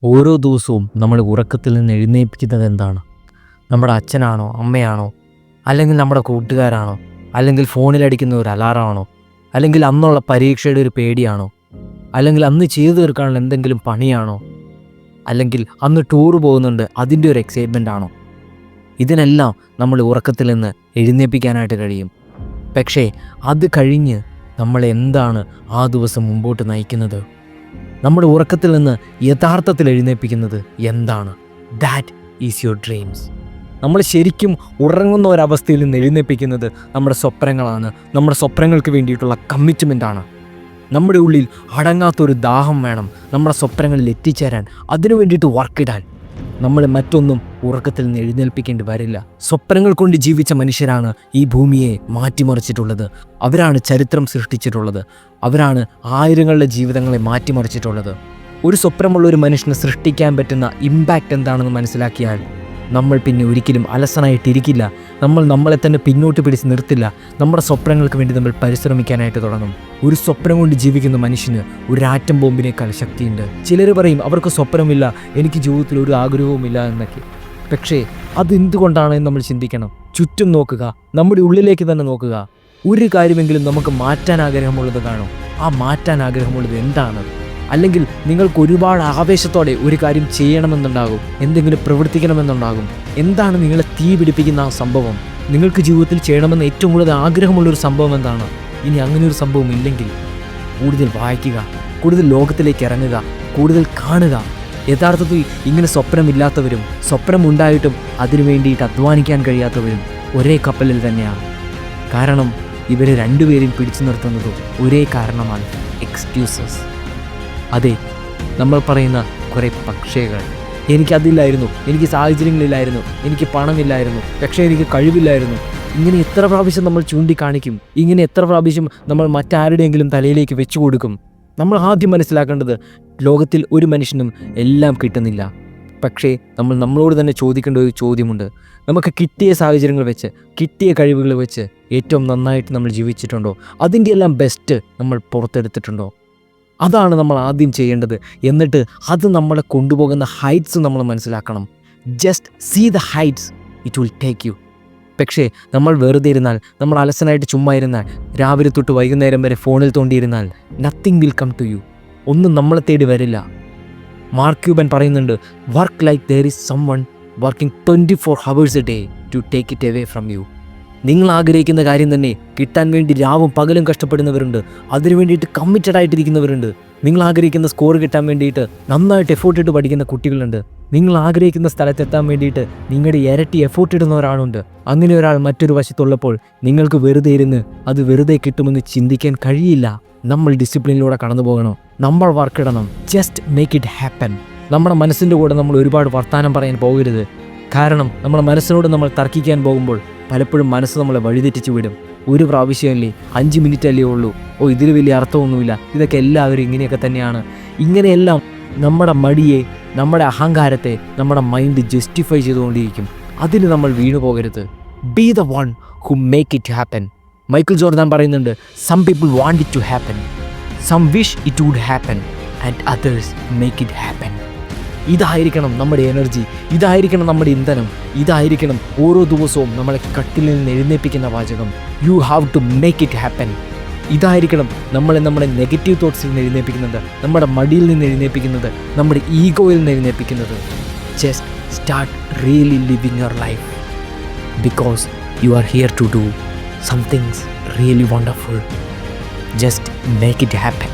ഓരോ ദിവസവും നമ്മൾ ഉറക്കത്തിൽ നിന്ന് എഴുന്നേൽപ്പിക്കുന്നത് എന്താണ്? നമ്മുടെ അച്ഛനാണോ, അമ്മയാണോ, അല്ലെങ്കിൽ നമ്മുടെ കൂട്ടുകാരാണോ, അല്ലെങ്കിൽ ഫോണിലടിക്കുന്ന ഒരു അലാറമാണോ, അല്ലെങ്കിൽ അന്നുള്ള പരീക്ഷയുടെ ഒരു പേടിയാണോ, അല്ലെങ്കിൽ അന്ന് ചെയ്തു തീർക്കാനുള്ള എന്തെങ്കിലും പണിയാണോ, അല്ലെങ്കിൽ അന്ന് ടൂർ പോകുന്നുണ്ട് അതിൻ്റെ ഒരു എക്സൈറ്റ്മെൻ്റ് ആണോ? ഇതിനെല്ലാം നമ്മൾ ഉറക്കത്തിൽ നിന്ന് എഴുന്നേൽപ്പിക്കാനായിട്ട് കഴിയും. പക്ഷേ അത് കഴിഞ്ഞ് നമ്മളെ എന്താണ് ആ ദിവസം മുമ്പോട്ട് നയിക്കുന്നത്? നമ്മുടെ ഉറക്കത്തിൽ നിന്ന് യഥാർത്ഥത്തിൽ എഴുന്നേൽപ്പിക്കുന്നത് എന്താണ്? That is your dreams. നമ്മൾ ശരിക്കും ഉറങ്ങുന്ന ഒരവസ്ഥയിൽ നിന്ന് എഴുന്നേൽപ്പിക്കുന്നത് നമ്മുടെ സ്വപ്നങ്ങളാണ്. നമ്മുടെ സ്വപ്നങ്ങൾക്ക് വേണ്ടിയിട്ടുള്ള കമ്മിറ്റ്മെൻ്റാണ്. നമ്മുടെ ഉള്ളിൽ അടങ്ങാത്തൊരു ദാഹം വേണം നമ്മുടെ സ്വപ്നങ്ങളിൽ എത്തിച്ചേരാൻ. അതിനു വേണ്ടിയിട്ട് വർക്കിടാൻ നമ്മൾ മറ്റൊന്നും ഉറക്കത്തിൽ നിന്ന് എഴുന്നേൽപ്പിക്കേണ്ടി വരില്ല. സ്വപ്നങ്ങൾ കൊണ്ട് ജീവിച്ച മനുഷ്യരാണ് ഈ ഭൂമിയെ മാറ്റിമറിച്ചിട്ടുള്ളത്. അവരാണ് ചരിത്രം സൃഷ്ടിച്ചിട്ടുള്ളത്. അവരാണ് ആയിരങ്ങളുടെ ജീവിതങ്ങളെ മാറ്റിമറിച്ചിട്ടുള്ളത്. ഒരു സ്വപ്നമുള്ള ഒരു മനുഷ്യന് സൃഷ്ടിക്കാൻ പറ്റുന്ന ഇമ്പാക്റ്റ് എന്താണെന്ന് മനസ്സിലാക്കിയാൽ നമ്മൾ പിന്നെ ഒരിക്കലും അലസനായിട്ടിരിക്കില്ല. നമ്മൾ നമ്മളെ തന്നെ പിന്നോട്ട് പിടിച്ച് നിർത്തില്ല. നമ്മുടെ സ്വപ്നങ്ങൾക്ക് വേണ്ടി നമ്മൾ പരിശ്രമിക്കാനായിട്ട് തുടങ്ങും. ഒരു സ്വപ്നം കൊണ്ട് ജീവിക്കുന്ന മനുഷ്യന് ഒരു ആറ്റം ബോംബിനേക്കാൾ ശക്തിയുണ്ട്. ചിലർ പറയും അവർക്ക് സ്വപ്നമില്ല, എനിക്ക് ജീവിതത്തിൽ ഒരു ആഗ്രഹവുമില്ല എന്നൊക്കെ. പക്ഷേ അതെന്തുകൊണ്ടാണെന്ന് നമ്മൾ ചിന്തിക്കണം. ചുറ്റും നോക്കുക, നമ്മുടെ ഉള്ളിലേക്ക് തന്നെ നോക്കുക. ഒരു കാര്യമെങ്കിലും നമുക്ക് മാറ്റാൻ ആഗ്രഹമുള്ളത് കാണും. ആ മാറ്റാൻ ആഗ്രഹമുള്ളത് എന്താണ്? അല്ലെങ്കിൽ നിങ്ങൾക്ക് ഒരുപാട് ആവേശത്തോടെ ഒരു കാര്യം ചെയ്യണമെന്നുണ്ടാകും, എന്തെങ്കിലും പ്രവർത്തിക്കണമെന്നുണ്ടാകും. എന്താണ് നിങ്ങളെ തീ പിടിപ്പിക്കുന്ന ആ സംഭവം? നിങ്ങൾക്ക് ജീവിതത്തിൽ ചെയ്യണമെന്ന് ഏറ്റവും കൂടുതൽ ആഗ്രഹമുള്ളൊരു സംഭവം എന്താണ്? ഇനി അങ്ങനെ ഒരു സംഭവം ഇല്ലെങ്കിൽ കൂടുതൽ വായിക്കുക, കൂടുതൽ ലോകത്തിലേക്ക് ഇറങ്ങുക, കൂടുതൽ കാണുക. യഥാർത്ഥത്തിൽ ഇങ്ങനെ സ്വപ്നമില്ലാത്തവരും സ്വപ്നമുണ്ടായിട്ടും അതിനു വേണ്ടിയിട്ട് അധ്വാനിക്കാൻ കഴിയാത്തവരും ഒരേ കപ്പലിൽ തന്നെയാണ്. കാരണം ഇവരെ രണ്ടുപേരും പിടിച്ചു നിർത്തുന്നത് ഒരേ കാരണമാണ്: എക്സ്ക്യൂസസ്. അതെ, നമ്മൾ പറയുന്ന കുറേ പക്ഷികൾ. എനിക്കതില്ലായിരുന്നു, എനിക്ക് സാഹചര്യങ്ങളില്ലായിരുന്നു, എനിക്ക് പണമില്ലായിരുന്നു, പക്ഷേ എനിക്ക് കഴിവില്ലായിരുന്നു. ഇങ്ങനെ എത്ര പ്രാവശ്യം നമ്മൾ ചൂണ്ടിക്കാണിക്കും? ഇങ്ങനെ എത്ര പ്രാവശ്യം നമ്മൾ മറ്റാരുടെയെങ്കിലും തലയിലേക്ക് വെച്ചു കൊടുക്കും? നമ്മൾ ആദ്യം മനസ്സിലാക്കേണ്ടത്, ലോകത്തിൽ ഒരു മനുഷ്യനും എല്ലാം കിട്ടുന്നില്ല. പക്ഷേ നമ്മൾ നമ്മളോട് തന്നെ ചോദിക്കേണ്ട ഒരു ചോദ്യമുണ്ട്: നമുക്ക് കിട്ടിയ സാഹചര്യങ്ങൾ വെച്ച്, കിട്ടിയ കഴിവുകൾ വെച്ച് ഏറ്റവും നന്നായിട്ട് നമ്മൾ ജീവിച്ചിട്ടുണ്ടോ? അതിൻ്റെ എല്ലാം ബെസ്റ്റ് നമ്മൾ പുറത്തെടുത്തിട്ടുണ്ടോ? അതാണ് നമ്മൾ ആദ്യം ചെയ്യേണ്ടത്. എന്നിട്ട് അത് നമ്മളെ കൊണ്ടുപോകുന്ന ഹൈറ്റ്സ് നമ്മൾ മനസ്സിലാക്കണം. Just see the heights, it will take you. പക്ഷേ നമ്മൾ വെറുതെ ഇരുന്നാൽ, നമ്മൾ അലസനായിട്ട് ചുമ്മാ ഇരുന്നാൽ, രാവിലെ തൊട്ട് വൈകുന്നേരം വരെ ഫോണിൽ തോണ്ടിയിരുന്നാൽ, nothing will come to you. ഒന്നും നമ്മളെ തേടി വരില്ല. മാർക്ക് ക്യൂബൻ പറയുന്നുണ്ട്, work like there is someone working 24 hours a day to take it away from you. നിങ്ങൾ ആഗ്രഹിക്കുന്ന കാര്യം തന്നെ കിട്ടാൻ വേണ്ടി രാവും പകലും കഷ്ടപ്പെടുന്നവരുണ്ട്. അതിനു വേണ്ടിയിട്ട് കമ്മിറ്റഡ് ആയിട്ടിരിക്കുന്നവരുണ്ട്. നിങ്ങൾ ആഗ്രഹിക്കുന്ന സ്കോർ കിട്ടാൻ വേണ്ടിയിട്ട് നന്നായിട്ട് എഫോർട്ട് ഇട്ട് പഠിക്കുന്ന കുട്ടികളുണ്ട്. നിങ്ങൾ ആഗ്രഹിക്കുന്ന സ്ഥലത്തെത്താൻ വേണ്ടിയിട്ട് നിങ്ങളുടെ ഇരട്ടി എഫോർട്ട് ഇടുന്ന ഒരാളുണ്ട്. അങ്ങനെ ഒരാൾ മറ്റൊരു വശത്തുള്ളപ്പോൾ നിങ്ങൾക്ക് വെറുതെ ഇരുന്ന് അത് വെറുതെ കിട്ടുമെന്ന് ചിന്തിക്കാൻ കഴിയില്ല. നമ്മൾ ഡിസിപ്ലിനിലൂടെ കടന്നു പോകണം. നമ്മൾ വർക്കിടണം. Just make it happen. നമ്മുടെ മനസ്സിൻ്റെ കൂടെ നമ്മൾ ഒരുപാട് വർത്തമാനം പറയാൻ പോകരുത്. കാരണം നമ്മുടെ മനസ്സിനോട് നമ്മൾ തർക്കിക്കാൻ പോകുമ്പോൾ പലപ്പോഴും മനസ്സ് നമ്മളെ വഴിതെറ്റിച്ച് വിടും. ഒരു പ്രാവശ്യമല്ലേ, 5 മിനിറ്റ് അല്ലേ ഉള്ളൂ, ഇതിൽ വലിയ അർത്ഥമൊന്നുമില്ല, ഇതൊക്കെ എല്ലാവരും ഇങ്ങനെയൊക്കെ തന്നെയാണ്. ഇങ്ങനെയെല്ലാം നമ്മുടെ മടിയെ, നമ്മുടെ അഹങ്കാരത്തെ നമ്മുടെ മൈൻഡ് ജസ്റ്റിഫൈ ചെയ്തുകൊണ്ടിരിക്കും. അതിന് നമ്മൾ വീണു പോകരുത്. Be the one who make it happen. Michael Jordan പറയുന്നുണ്ട്, some people want it to happen, some wish it would happen, and others make it happen. ഇതായിരിക്കണം നമ്മുടെ എനർജി, ഇതായിരിക്കണം നമ്മുടെ ഇന്ധനം, ഇതായിരിക്കണം ഓരോ ദിവസവും നമ്മളെ കട്ടിൽ നിന്ന് എഴുന്നേൽപ്പിക്കുന്ന വാചകം. You have to make it happen. ഇതായിരിക്കണം നമ്മുടെ നെഗറ്റീവ് തോട്ട്സിൽ നിന്ന് എഴുന്നേൽപ്പിക്കുന്നത്, നമ്മുടെ മടിയിൽ നിന്ന് എഴുന്നേൽപ്പിക്കുന്നത്, നമ്മുടെ ഈഗോയിൽ നിന്ന് എഴുന്നേൽപ്പിക്കുന്നത്. Just start really living your life, because you are here to do somethings really wonderful. Just make it happen.